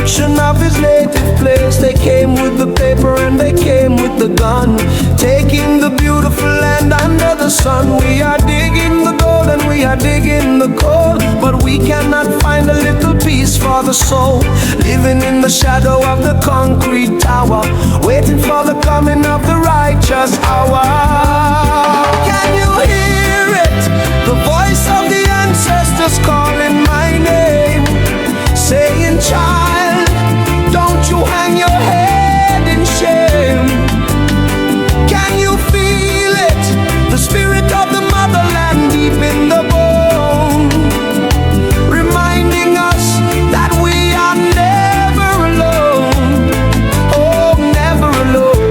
destruction of his native place. They came with the paper and they came with the gun, taking the beautiful land under the sun. We are digging the gold and we are digging the coal, but we cannot find a little peace for the soul. Living in the shadow of the concrete tower, waiting for the coming of the righteous hour. Can you hear it? The voice of the ancestors calling my name, saying, child, don't you hang your head in shame. Can you feel it? The spirit of the motherland deep in the bone, reminding us that we are never alone. Oh, never alone.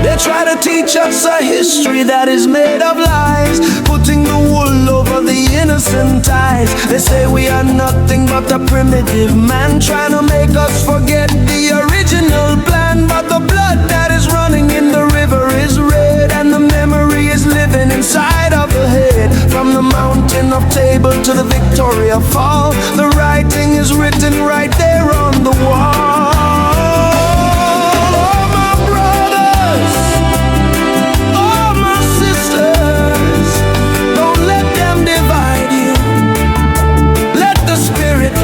They try to teach us a history that is made of lies, putting the wool over the innocent eyes. They say we are nothing but a primitive man, trying to make us forget the original plan. But the blood that is running in the river is red, and the memory is living inside of the head. From the mountain of Table to the Victoria Fall, the writing is written right there on the wall.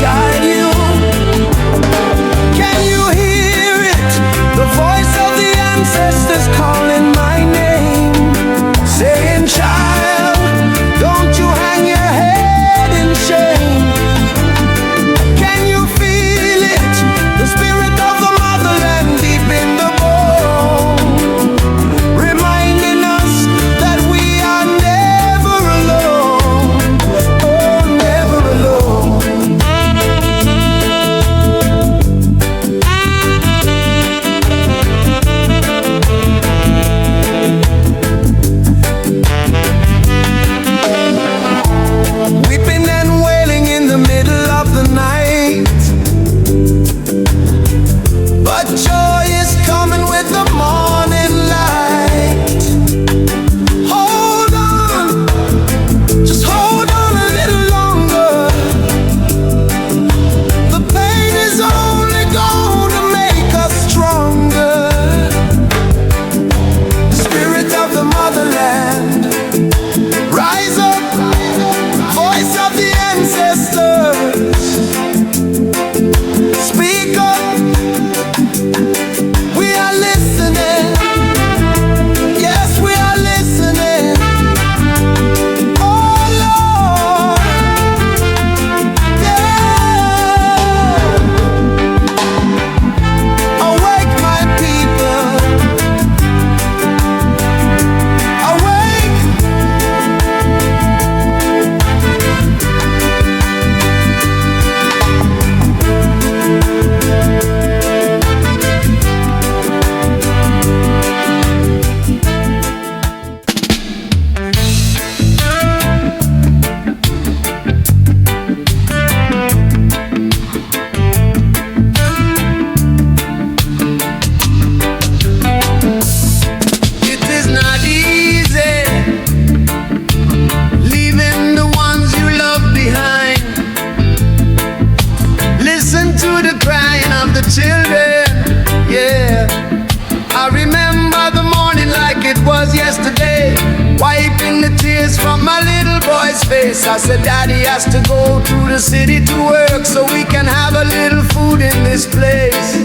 Guide you. Can you hear it? The voice of the ancestors calling my name, saying, child, don't you hang your head in shame. Can you feel it? The spirit of the motherland deep in the bone, reminding us that we are never alone. Oh, never alone. Weeping and wailing in the middle of the night, but joy is coming with the morning light. Hold on, just hold on a little longer. The pain is only gonna make us stronger. The spirit of the motherland, rise up, voice of the ancestors, speak up, we are listening, yes we are listening. Oh Lord, yeah. Awake my people, awake. It is not easy leaving the ones you love behind. Listen to the crying of the children, yeah. I remember the morning like it was yesterday, wiping the tears from my little boy's face. I said, Daddy has to go to the city to work so we can have a little food in this place.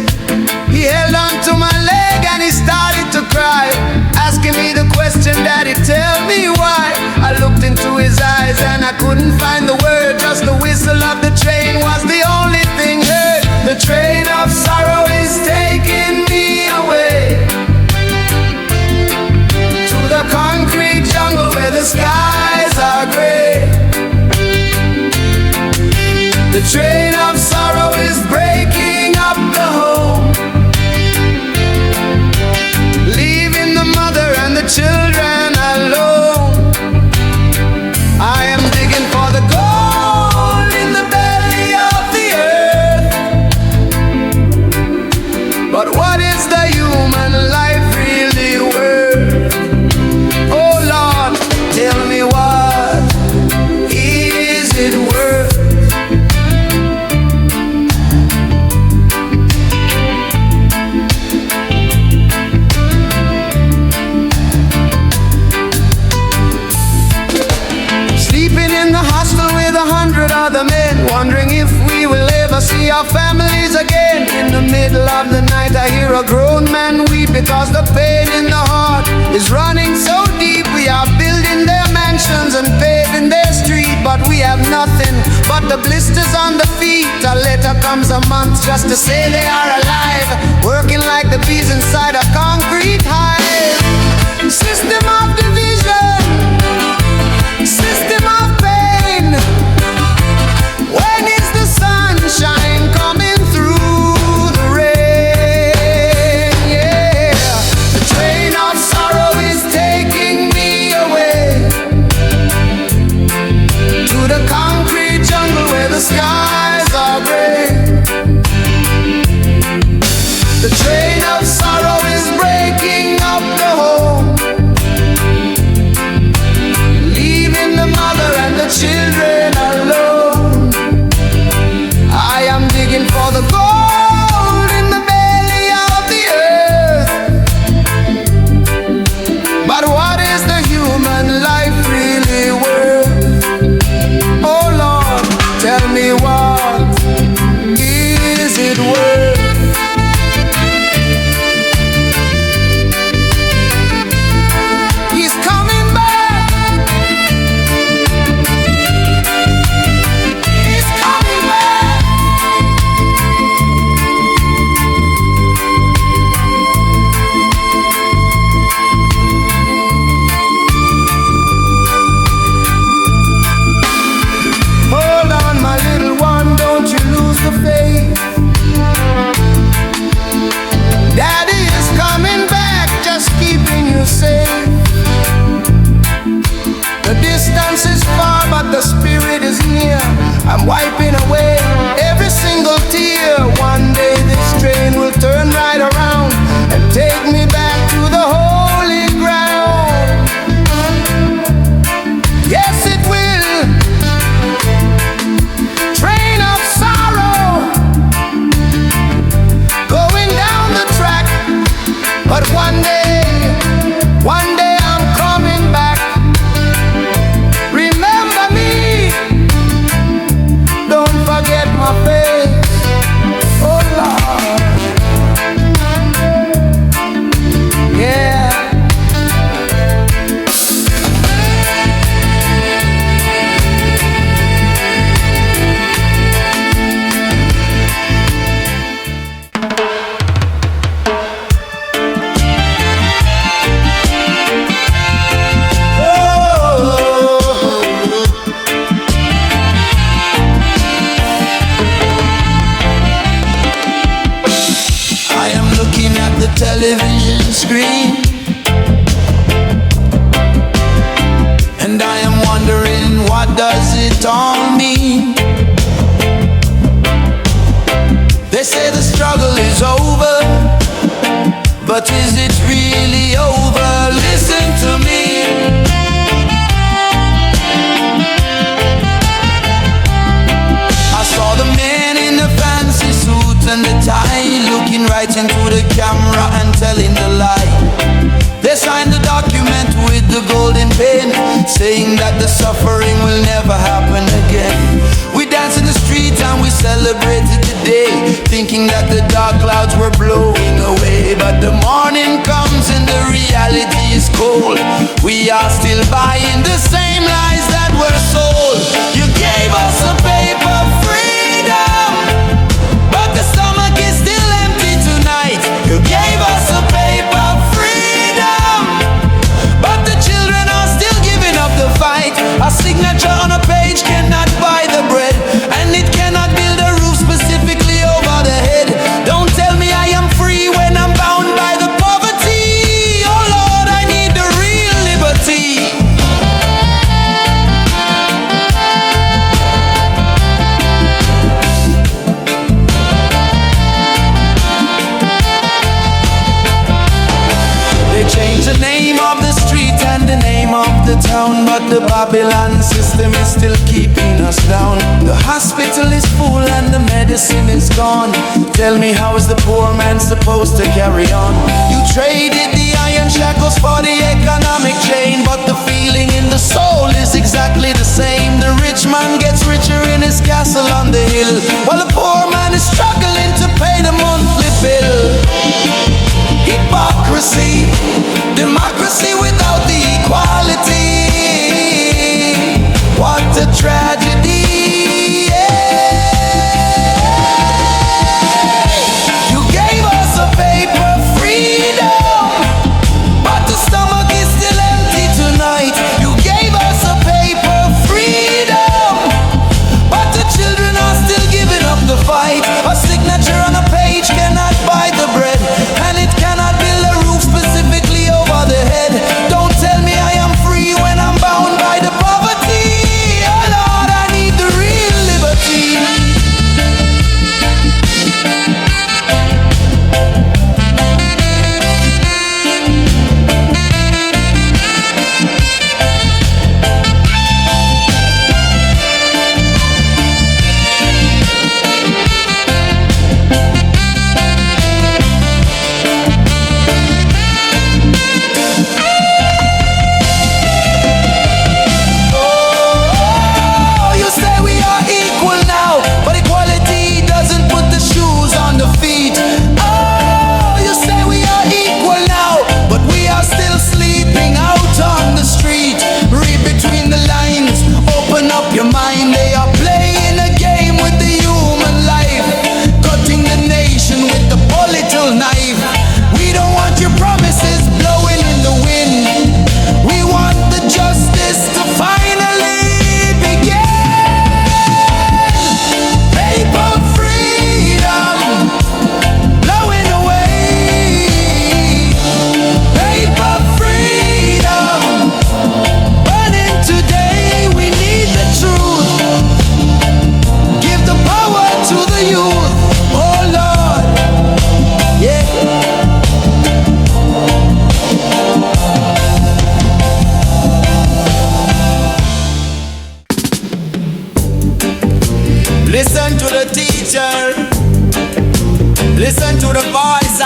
He held on to my leg and he started to cry, asking me the question, Daddy, tell me why. I looked into his eyes and I couldn't find the word, just the whistle of the train was the only thing heard. The train of sorrow is taking me away to the concrete jungle where the skies are gray. The train of sorrow is breaking up the home, leaving the mother and the children alone. I am digging for the gold in the belly of the earth, but what is the human our families again. In the middle of the night I hear a grown man weep, because the pain in the heart is running so deep. We are building their mansions and paving their street, but we have nothing but the blisters on the feet. A letter comes a month just to say they are alive, working like the bees inside a concrete hive. System of division, system of pain. When is the sunshine coming through the rain? Yeah, the train of sorrow is taking me away to the concrete jungle where the skies are gray. The train of sorrow is breaking up the home, leaving the mother and the children alone. I am digging for the gold in the belly of the earth, but what is the human life really worth? Oh Lord, tell me, what is it worth? He's coming back. He's coming back. Hold on, my little one, don't you lose the faith. Daddy is coming back, just keeping you safe. The distance is far, but the spirit is near. I'm wiping away every single tear. One day this train will turn right around and take me back to the holy ground. Yes, it will. Train of sorrow going down the track, but one day I'm coming back. Remember me, don't forget my face. Oh Lord, yeah. I am looking at the television screen, and I am wondering, what does it all mean? They say the struggle is over, but is it really over? Listen to me. I saw the man in the fancy suit and the tie, looking right into the camera and telling the lie. They signed the document with the golden pen, saying that the suffering will never happen again. We danced in the street and we celebrated today, thinking that the dark clouds were blowing away. But the morning comes and the reality is cold. We are still buying the same lies that were sold. You gave us a paper freedom, but the stomach is still empty tonight. You gave us a paper freedom, but the children are still giving up the fight. A signature on a page cannot buy the bread, and it cannot build a roof specifically over the head. Don't tell me I am free when I'm bound by the poverty. Oh Lord, I need the real liberty. They changed the name of the street and the name of the town, but the Babylon system is still keeping us down. The hospital is full and the medicine is gone. Tell me, how is the poor man supposed to carry on? You traded the iron shackles for the economic chain, but the feeling in the soul is exactly the same. The rich man gets richer in his castle on the hill, while the poor man is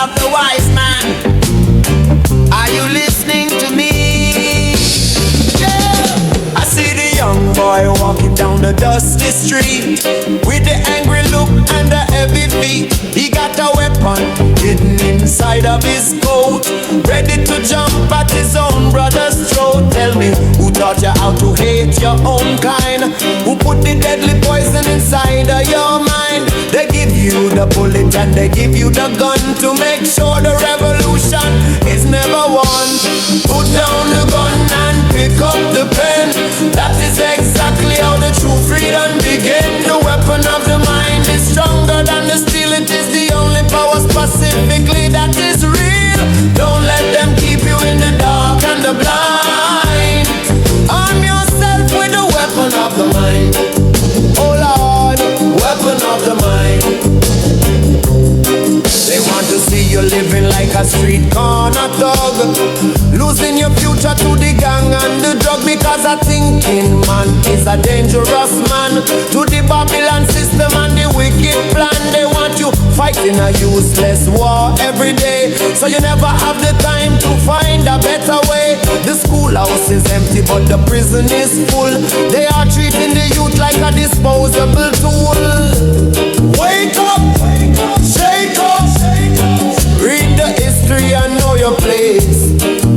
of the wise man. Are you listening to me? Yeah. I see the young boy walking down the dusty street with the angry look and the heavy feet. He got a weapon hidden inside of his coat, ready to jump at his own brother's throat. Tell me, who taught you how to hate your own kind? Who put the deadly poison inside of your mind? They give you the bullet and they give you the gun to make sure the revolution is never won. Put down the gun and pick up the pen. That is exactly how the true freedom begins. The weapon of the mind is stronger than the steel. It is the only power specifically that is real. Don't let them keep you in the dark and the blind. Arm yourself with the weapon of the mind. Oh Lord, weapon of the mind. They want to see you living like a street corner thug, losing your future to the gang and the drug. Because a thinking man is a dangerous man to the Babylon system and the wicked plan. They want you fighting a useless war every day, so you never have the time to find a better way. The schoolhouse is empty but the prison is full. They are treating the youth like a disposable tool. Wake up, shake up, read the history and know your place.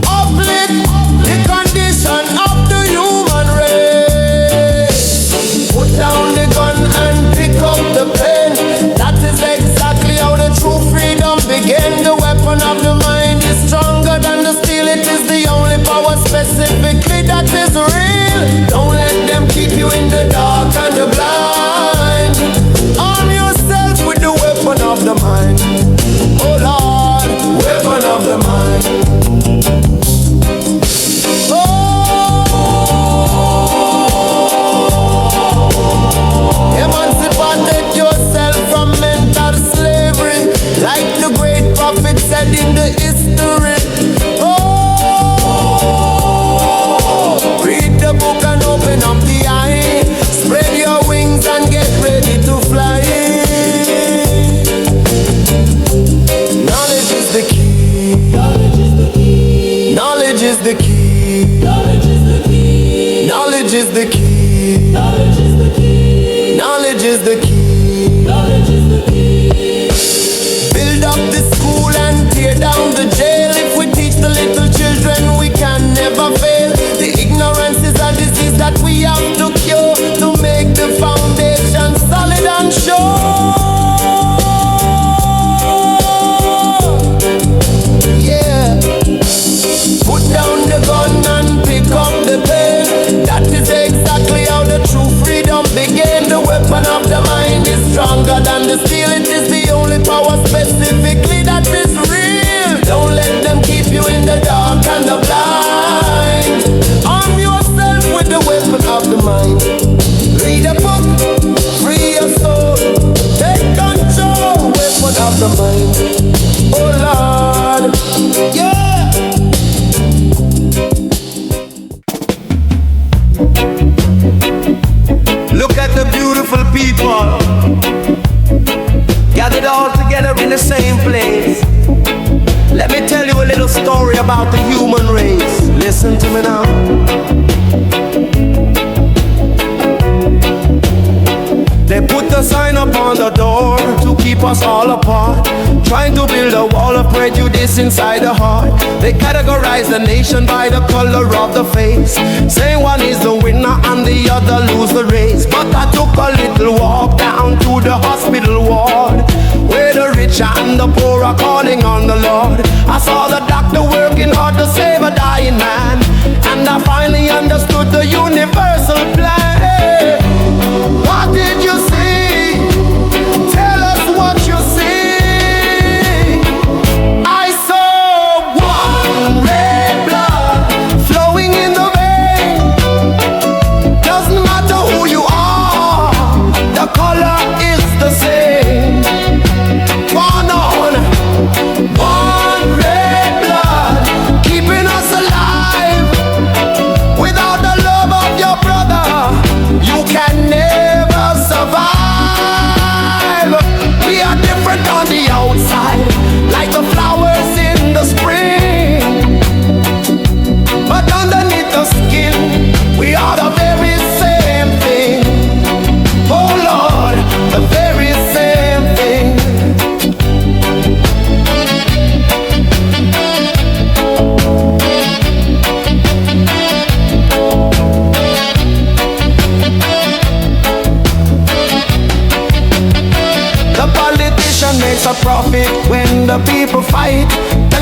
Uplift the condition of the human race. Put down the gun and pick up the pen. That is exactly how the true freedom began. The weapon of the mind is stronger than the steel. It is the only power specifically that is real. Don't let them keep you in the dark and the blind. Arm yourself with the weapon of the mind. Oh Lord, weapon of the mind. Emancipate yourself from mental slavery, like the great prophet said in the history. Oh, read the book and open up the eye. Spread your wings and get ready to fly. Knowledge is the key. Knowledge is the key. Knowledge is the key. Knowledge is the key. Knowledge is the key. Knowledge is the key. Knowledge is the key. Knowledge is the key. Build up the school and tear down the jail. If we teach the little children, we can never fail. The ignorance is a disease that we have to cure, to make the foundation solid and sure. Yeah. Put down the gun and pick up the pen. That is exactly how the true freedom began. The weapon of the mind is stronger than the steel. It is the only power specifically that is real. Don't let them keep you in the dark and the blind. Arm yourself with the weapon of the mind. Read a book, free your soul, take control. Weapon of the mind. Oh Lord, yeah. Look at the beautiful people gathered all together in the same place. Let me tell you a little story about the human race. Listen to me now. They put the sign up on the door to keep us all apart, trying to build a wall of prejudice inside the heart. They categorize the nation by the color of the face, saying one is the winner and the other lose the race. But I took a little walk down to the hospital ward, where the rich and the poor are calling on the Lord. I saw the doctor working hard to save a dying man, and I finally understood the universal plan. What did you see? Tell us what you see. I saw one red blood flowing in the vein. Doesn't matter who you are, the color is the same. One on, one red blood, keeping us alive. Without the love of your brother,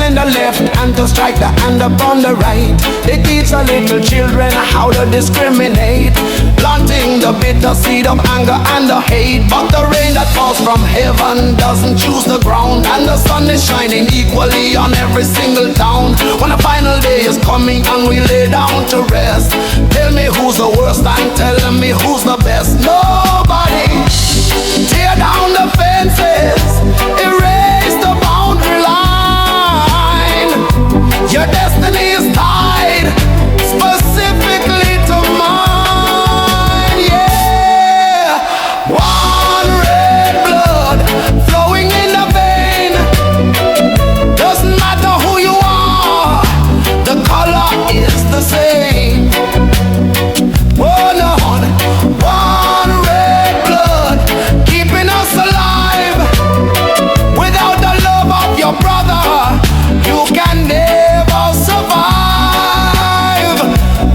in the left and to strike the hand upon the right. They teach the little children how to discriminate, planting the bitter seed of anger and the hate. But the rain that falls from heaven doesn't choose the ground, and the sun is shining equally on every single town. When the final day is coming and we lay down to rest, tell me who's the worst and tell me who's the best. Nobody. Tear down the fences, erase the boundary line. Your destiny is tied specifically to mine. Yeah, one red blood flowing in the vein. Doesn't matter who you are, the color is the same. One red blood keeping us alive. Without the love of your brother, you can never survive.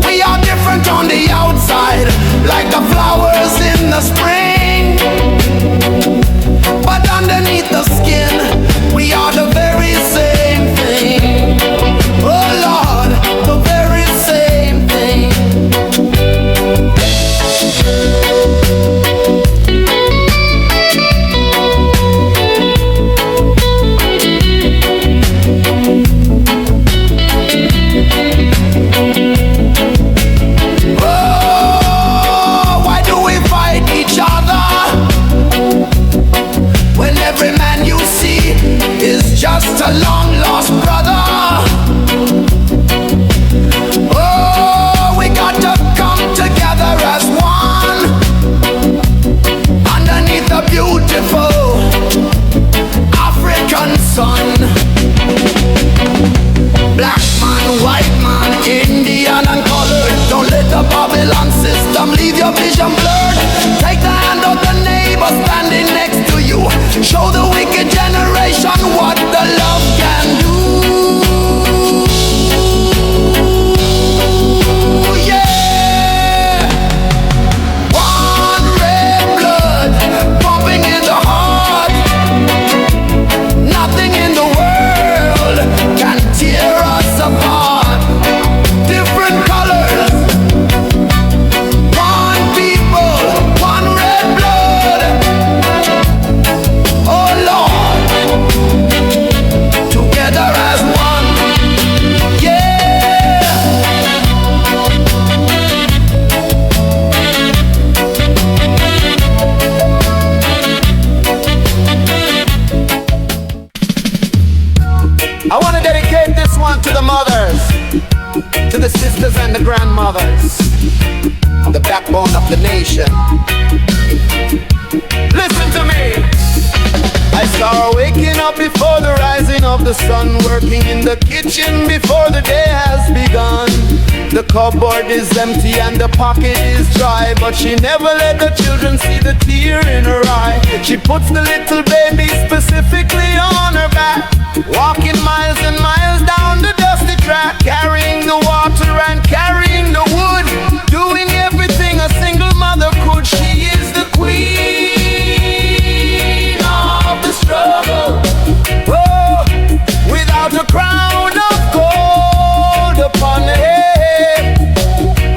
We are different on the outside, like the flowers in the spring, but underneath the skin, we are the very same thing. Oh Lord, the very same thing. Just a long lost brother. Oh, we got to come together as one underneath the beautiful African sun. Black man, white man, Indian and colored, don't let the Babylon system leave your vision blurred. Take the hand of the neighbor standing next to you. Show the wicked generation what the love can do. Yeah, one red blood pumping in the heart. Nothing in the world can tear us apart. Different colors, one people, one red blood. Oh Lord, together as one. Yeah. I want to dedicate this one to the mothers, to the sisters and the grandmothers, the backbone of the nation. Listen to me. I saw her waking up before the rising of the sun, working in the kitchen before the day has begun. The cupboard is empty and the pocket is dry, but she never let the children see the tear in her eye. She puts the little baby specifically on her back, walking miles and miles down the dusty track, carrying the water and carrying the wood, doing everything a single mother could. She is the queen of the struggle. Oh, without a crown of gold upon her head.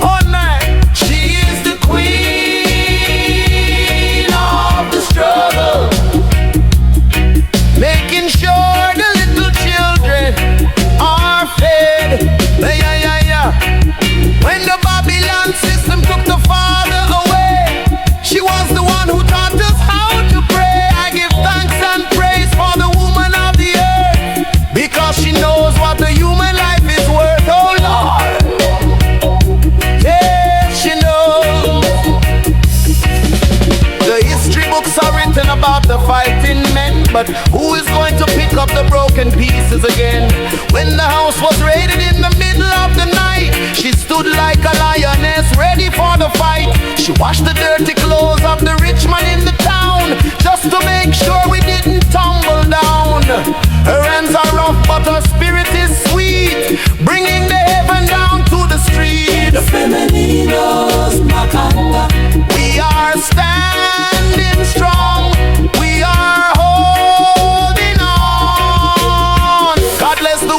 Oh man, she is the queen of the struggle, making sure the little children are fed. Yeah, yeah, yeah. When the Babylon system took the father away, she was the one who taught us how to pray. I give thanks and praise for the woman of the earth, because she knows what the human life is worth. Oh Lord, yeah, she knows. The history books are written about the fighting men, but who is going to pick up the broken pieces again? When the house was raided in the middle of the night, she stood like a lioness ready for the fight. She washed the dirty clothes of the rich man in the town, just to make sure we didn't tumble down. Her hands are rough but her spirit is sweet, bringing the heaven down to the street. The Femeninos Mbaqanga. We are standing strong, we are holding on. God bless the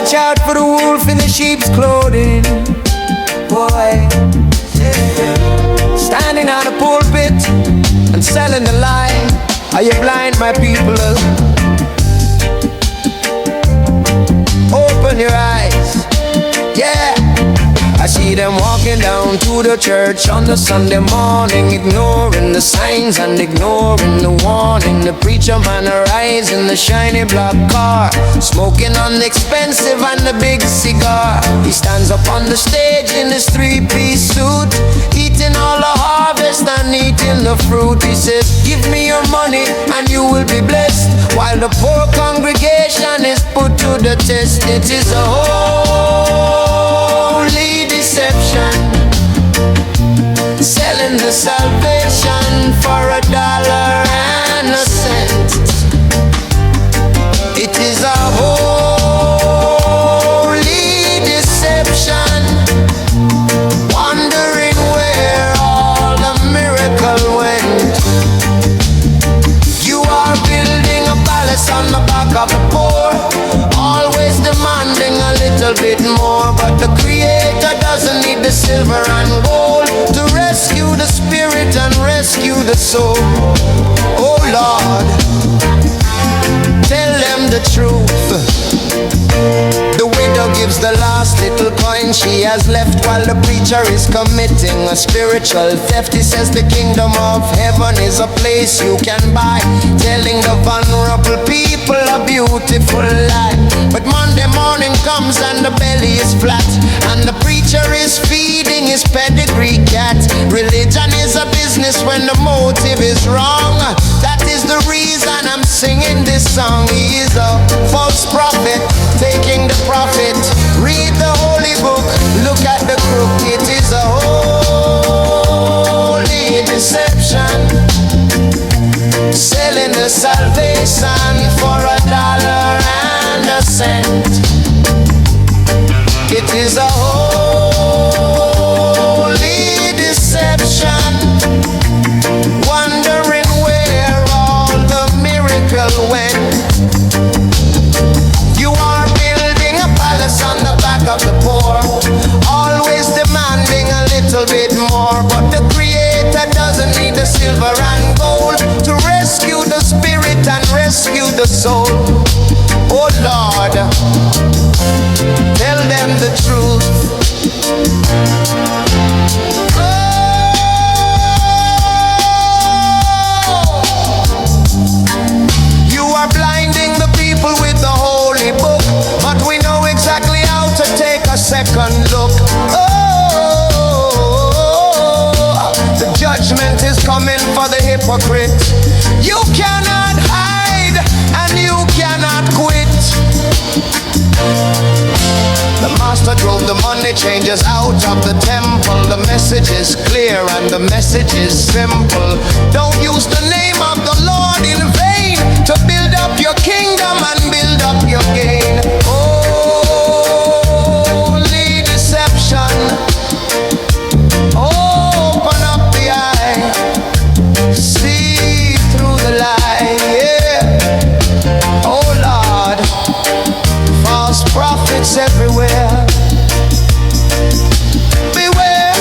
Watch out for the wolf in the sheep's clothing. Boy, standing on a pulpit and selling the lie. Are you blind, my people? Open your eyes. Yeah, I see them walking down to the church on the Sunday morning, ignoring the signs and ignoring the warning. The preacher man arrives in the shiny black car, smoking on the expensive and the big cigar. He stands up on the stage in his three-piece suit, eating all the harvest and eating the fruit. He says, give me your money and you will be blessed, while the poor congregation is put to the test. It is a holy deception, selling the salvation for $1.01. It is a holy deception, wondering where all the miracle went. You are building a palace on the back of the poor, always demanding a little bit more, but the Creator doesn't need the silver and gold to rescue the spirit and rescue the soul. Oh Lord, tell them the truth. The widow gives the last little coin she has left, while the preacher is committing a spiritual theft. He says the kingdom of heaven is a place you can buy, telling the vulnerable people a beautiful lie. But Monday morning comes and the belly is flat, and the preacher is feeding his pedigree cat. Religion is a business when the motive is wrong. That is the reason I'm singing this song. He is a false prophet, taking the profit. Read the holy book, look at the crook. It is a holy deception, selling the salvation for $1.01. It is a holy deception, wondering where all the miracle went. You are building a palace on the back of the poor, always demanding a little bit more, but the Creator doesn't need the silver and gold to rescue the spirit and rescue the soul. Oh Lord, tell them the truth. You are blinding the people with the holy book, but we know exactly how to take a second look. Oh, the judgment is coming for the hypocrite. You cannot hide and you cannot quit. The master drove the money changers out of the temple. The message is clear and the message is simple. Don't use the name of the Lord in vain to build up your kingdom and build up your gain. Holy deception, open up the eye, see through the lie. Yeah. Oh Lord, false prophets everywhere. Beware.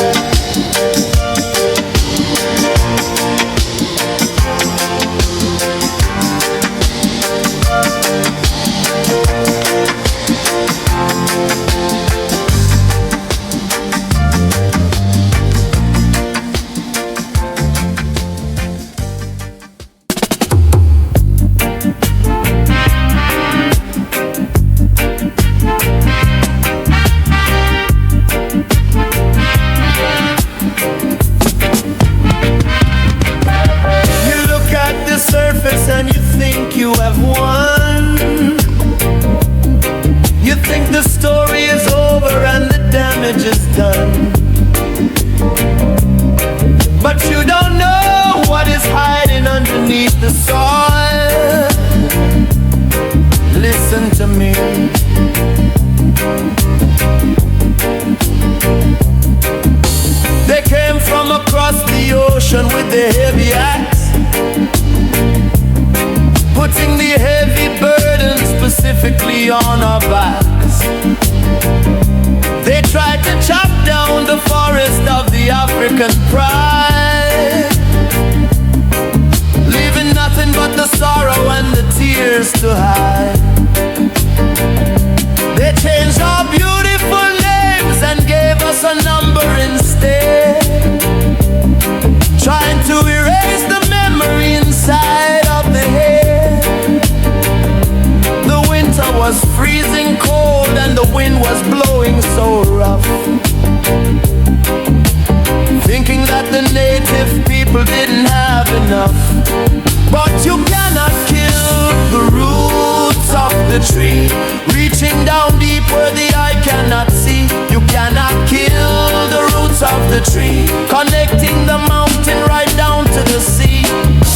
African pride, leaving nothing but the sorrow and the tears to hide. They changed our beautiful names and gave us a number instead, trying to erase the memory inside of the head. The winter was freezing cold and the wind was blowing so rough, thinking that the native people didn't have enough. But you cannot kill the roots of the tree, reaching down deep where the eye cannot see. You cannot kill the roots of the tree, connecting the mountain right down to the sea.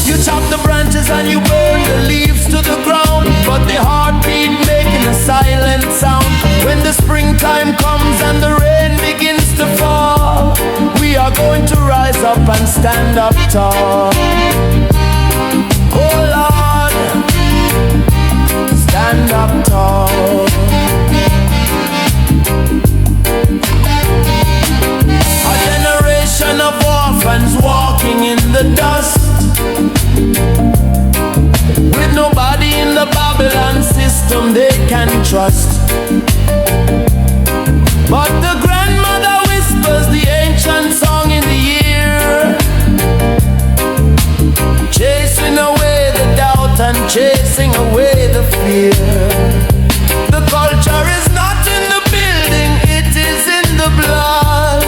You chop the branches and you burn the leaves to the ground, but the heartbeat making a silent sound. When the springtime comes and the rain begins to fall, we are going to rise up and stand up tall. Oh Lord, stand up tall. A generation of orphans walking in the dust, with nobody in the Babylon system they can trust. But the grandmother whispers the ancient song in the ear, chasing away the doubt and chasing away the fear. The culture is not in the building, it is in the blood,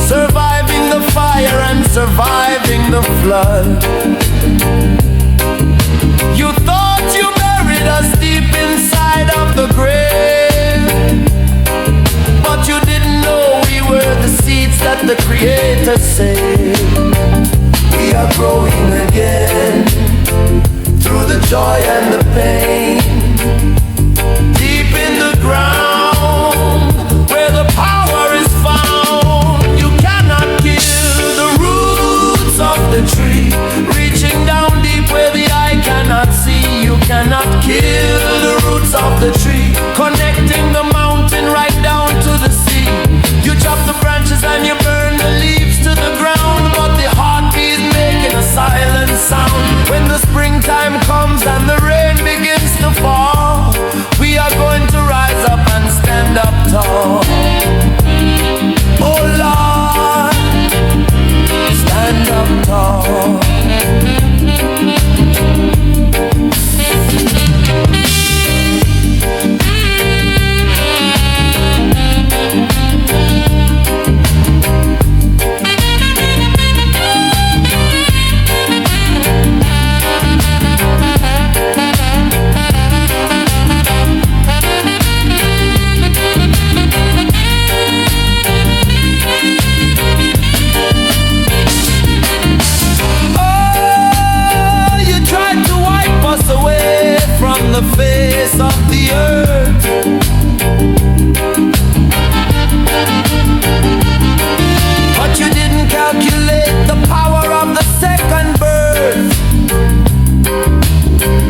surviving the fire and surviving the flood. You thought you buried us deep inside of the grave, but you didn't know we were the seeds that the Creator saved. We are growing again, through the joy and the pain, deep in the ground where the power is found. You cannot kill the roots of the tree, reaching down deep where the eye cannot see. You cannot kill the roots of the tree, connecting the mountain right down to the sea. You chop the branches and you burn the leaves to the ground, but the heartbeat making a silent sound. When the springtime comes and the rain begins to fall, we are going to rise up and stand up tall. Oh Lord, stand up tall. The face of the earth, but you didn't calculate the power of the second birth.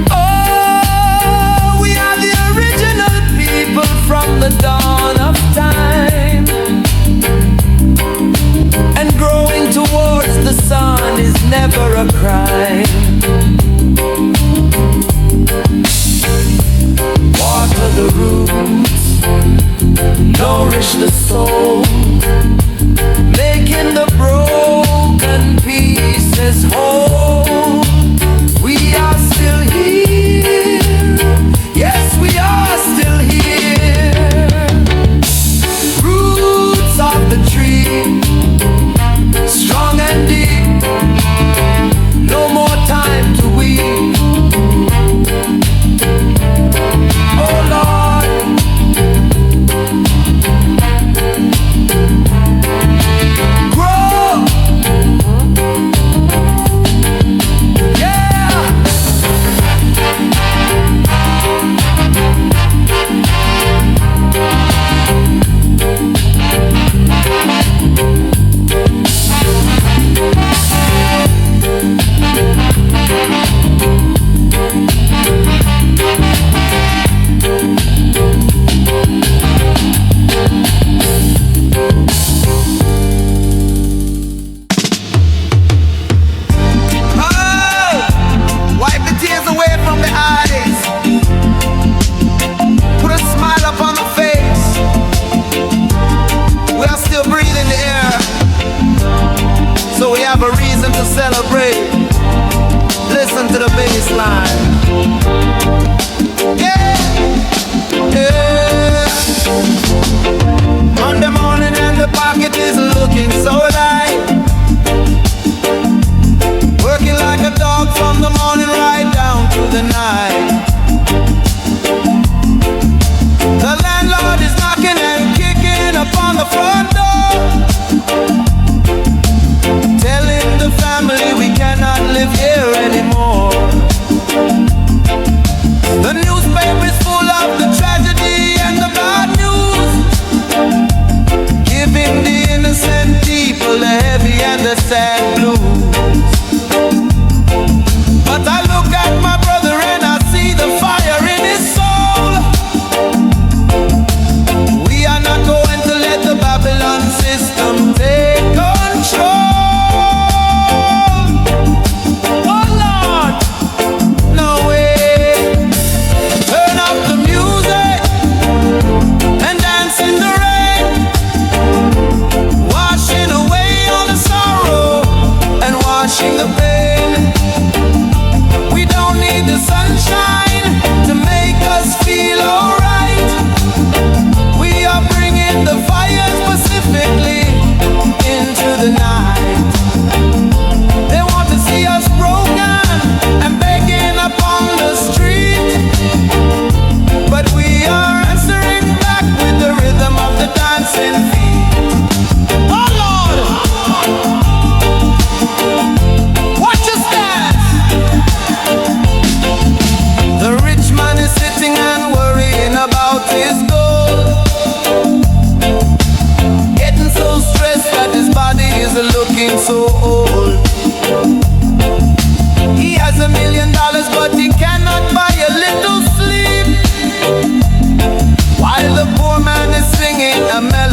Oh, we are the original people from the dawn of time, and growing towards the sun is never a crime. Water the roots, nourish the soul, making the broken pieces whole. We are still here, yes we are still here. Roots of the tree, strong and deep, no more time to weep. Oh Lord, grow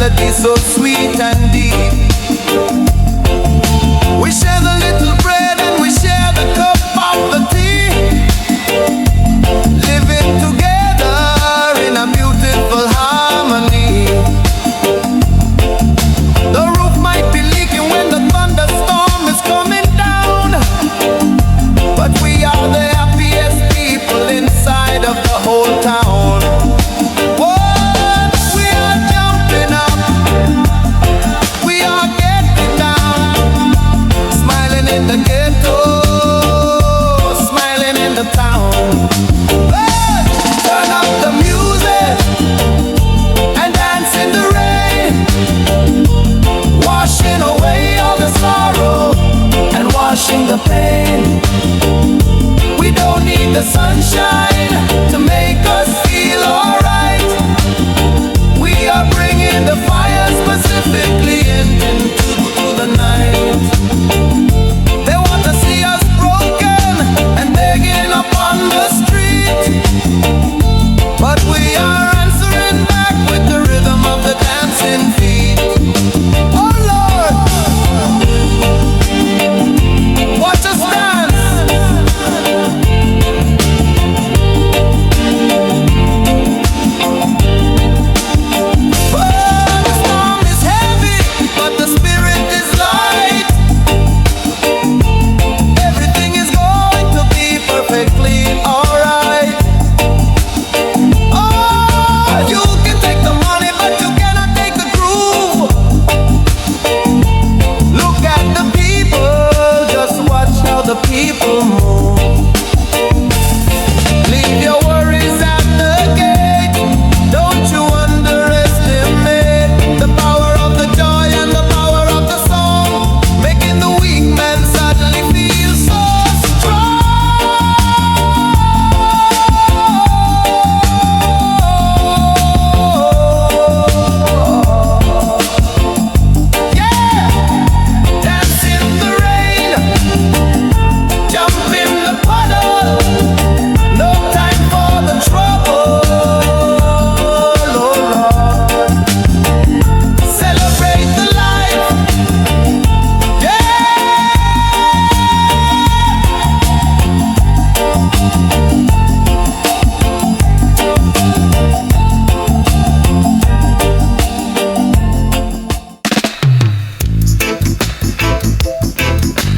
melody so sweet and deep. We share the little bread and we share the cup of the tea, living together in a beautiful harmony. The roof might be leaking when the thunderstorm is coming down, but we are the happiest people inside of the whole town. We are jumping up, we are getting down, smiling in the ghetto, smiling in the town. Turn up the music and dance in the rain, washing away all the sorrow and washing the pain. We don't need the sunshine to make us feel alright. We are bringing the fire specifically into the night. They want to see us broken and begging up on the street, but we are answering back with the rhythm of the dancing feet. Oh Lord, watch us dance. The storm is heavy, but the spirit is light. Everything is going to be perfectly alright. Oh, you can take the money, but you cannot take the groove. Look at the people, just watch how the people move. Leave your worries at the gate. Don't you underestimate the power of the joy and the power of the song, making the weak man suddenly feel so strong. Yeah! Dance in the rain, jump in the puddle, no time for the trouble. Oh Lord, celebrate the life. Yeah!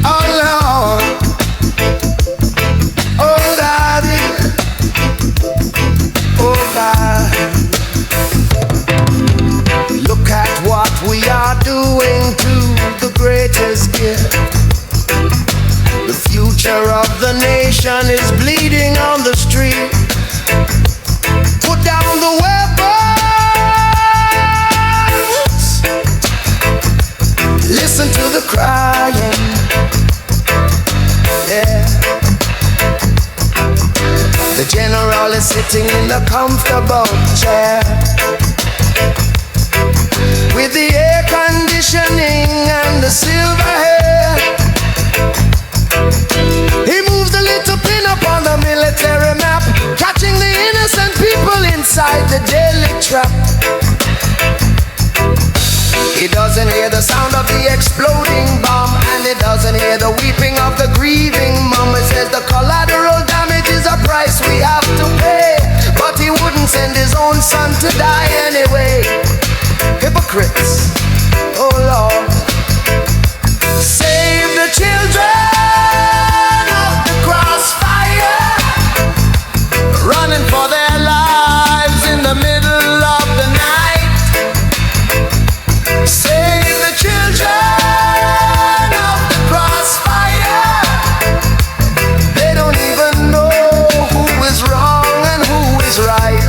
Oh Lord, oh Daddy, oh God. Look at what we are doing to the greatest gift. The future of the nation is bleeding on the street. Put down the weapons, listen to the crying. Yeah. The general is sitting in a comfortable chair with the air conditioning and the silver hair. He moves the little pin upon the military map, catching the innocent people inside the deadly trap. He doesn't hear the sound of the exploding bomb, and he doesn't hear the weeping of the grieving mom. He says the collateral damage is a price we have to pay, but he wouldn't send his own son to die anyway. Hypocrites, oh Lord. Save the children of the crossfire, running for their lives in the middle of the night. Save the children of the crossfire. They don't even know who is wrong and who is right.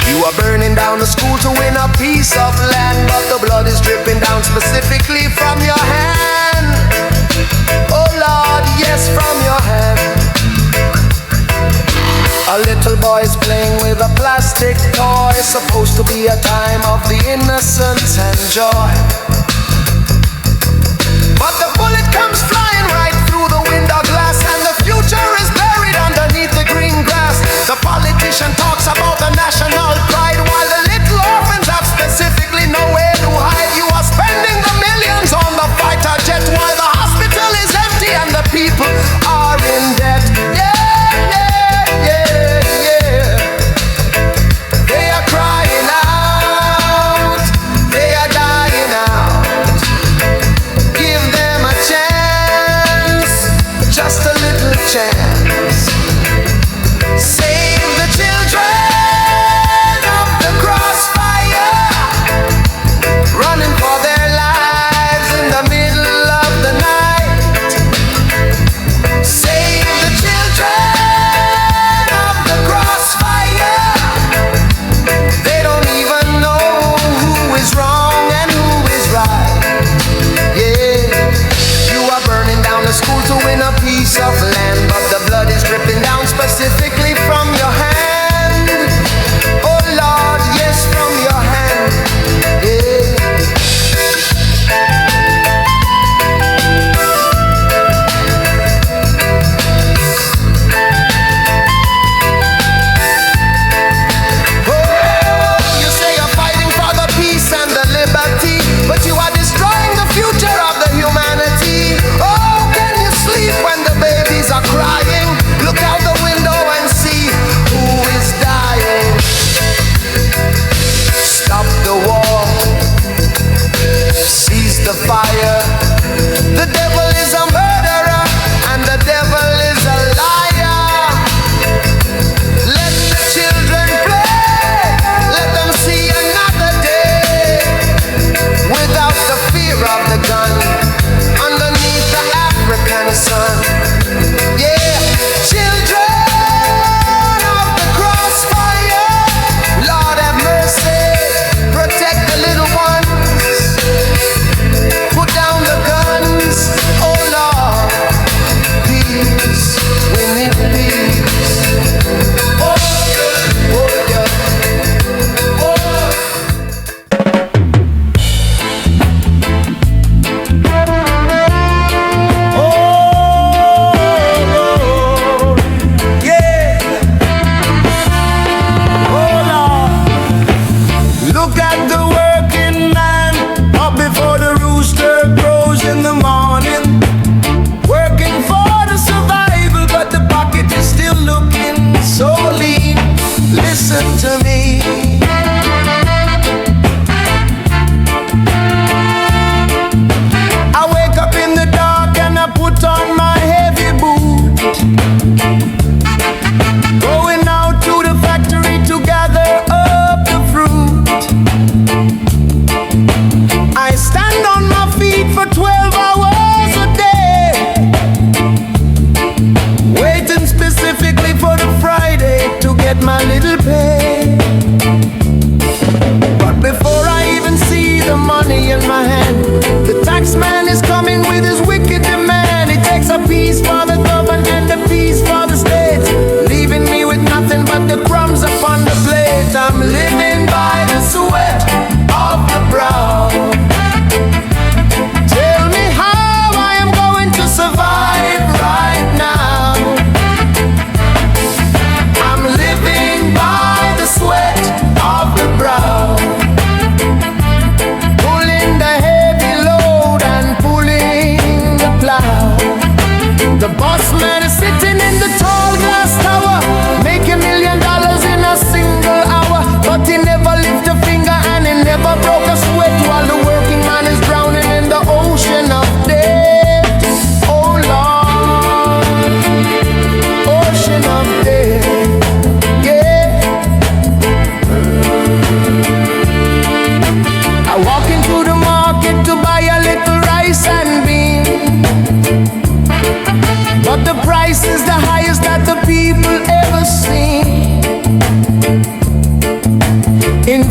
You are burning down the school to win a piece of land, but the blood is dripping down specifically from your hand. Oh Lord, yes, from your hand. A little boy is playing with a plastic toy, supposed to be a time of the innocence and joy. But the bullet comes flying right through the window glass, and the future is buried underneath the green grass. The politician talks about the national pride, while the little orphan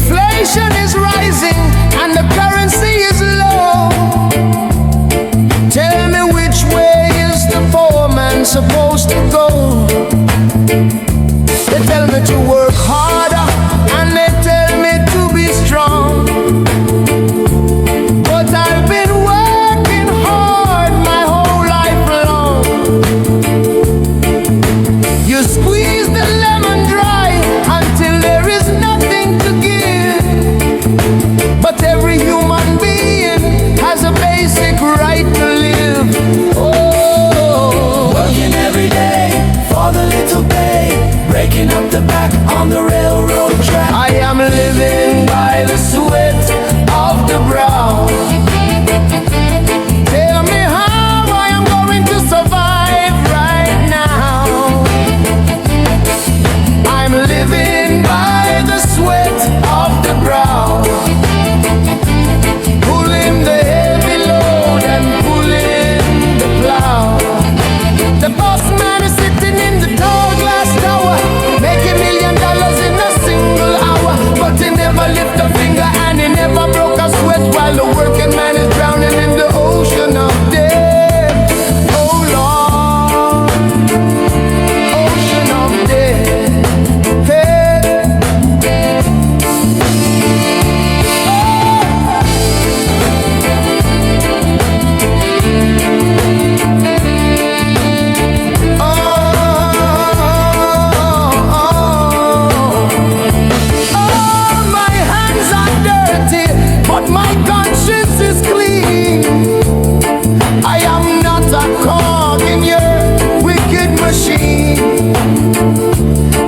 Inflation is rising and the currency is low. Tell me which way is the poor man supposed to go? They tell me to work harder and they tell me to be strong, but I've been working hard my whole life long. You squeeze the lemon dry until there is nothing to give, but every human being has a basic right to live. Oh, working every day for the little pay, breaking up the back on the railroad track. I am living by the sweat of the brow. Tell me how I am going to survive right now. I'm living by the sweat of the brow, Pulling the heavy load and pulling the plow. The boss man is sitting in the tall glass tower, making $1 million in a single hour, but he never lift a finger and he never broke a sweat, while the working man is drowning in the ocean of debt. Oh Lord, ocean of debt. Hey. My hands are dirty, but my conscience is clean. I am not a cog in your wicked machine.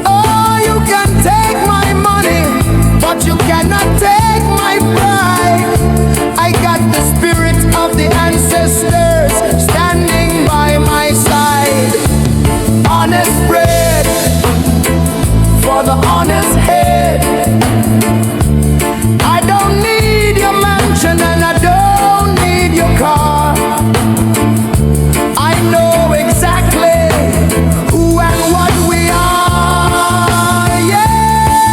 Oh, you can take my money, but you cannot take my pride. I got the spirit of the ancestors standing by my side. Honest bread for the honest head. I don't need your mansion and I don't need your car. I know exactly who and what we are. Yeah.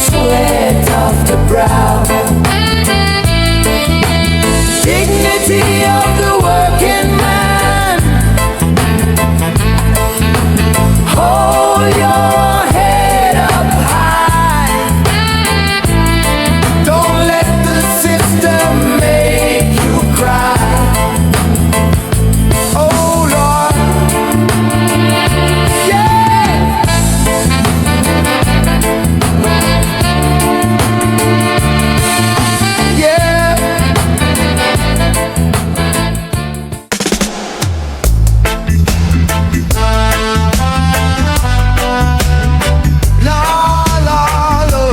sweat of the brow, Dignity of the working man. hold your head up high. Don't let the system make you cry. Oh Lord, yeah. Yeah. La la la.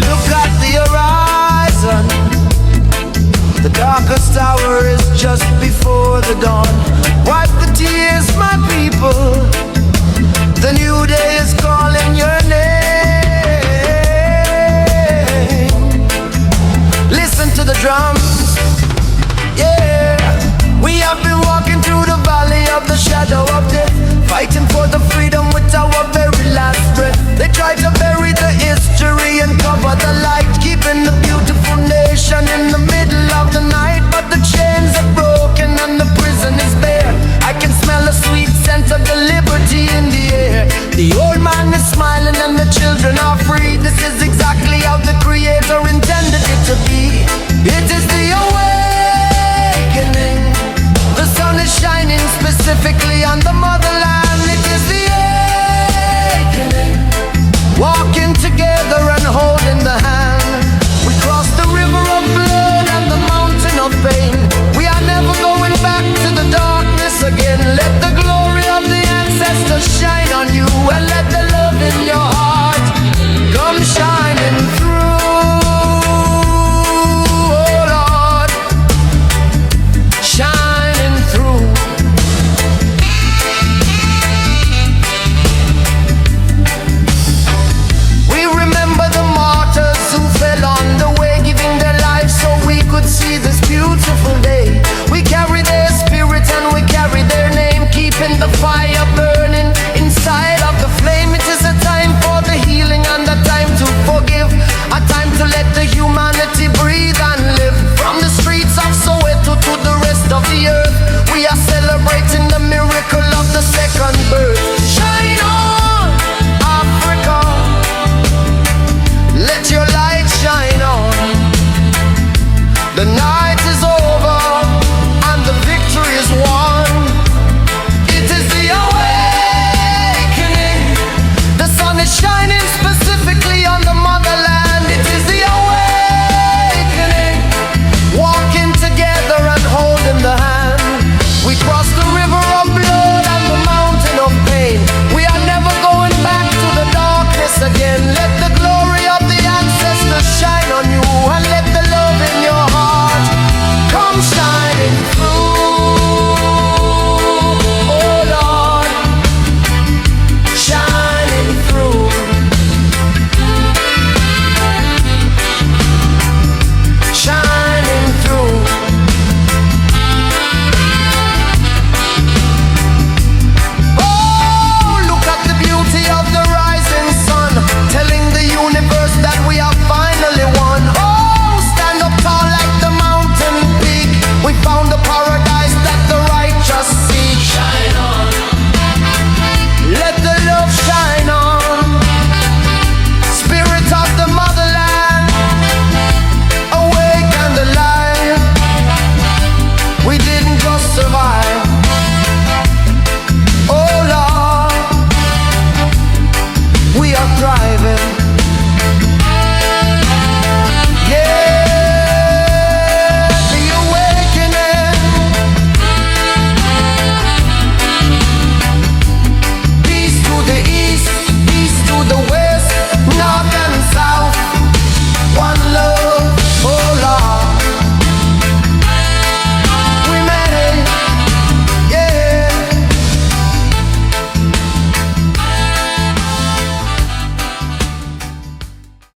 Look at the horizon. The darkest hour is just before the dawn. Wipe the tears, my people. The new day is calling your name. Listen to the drums. Yeah, we have been walking through the valley of the shadow of death, fighting for the freedom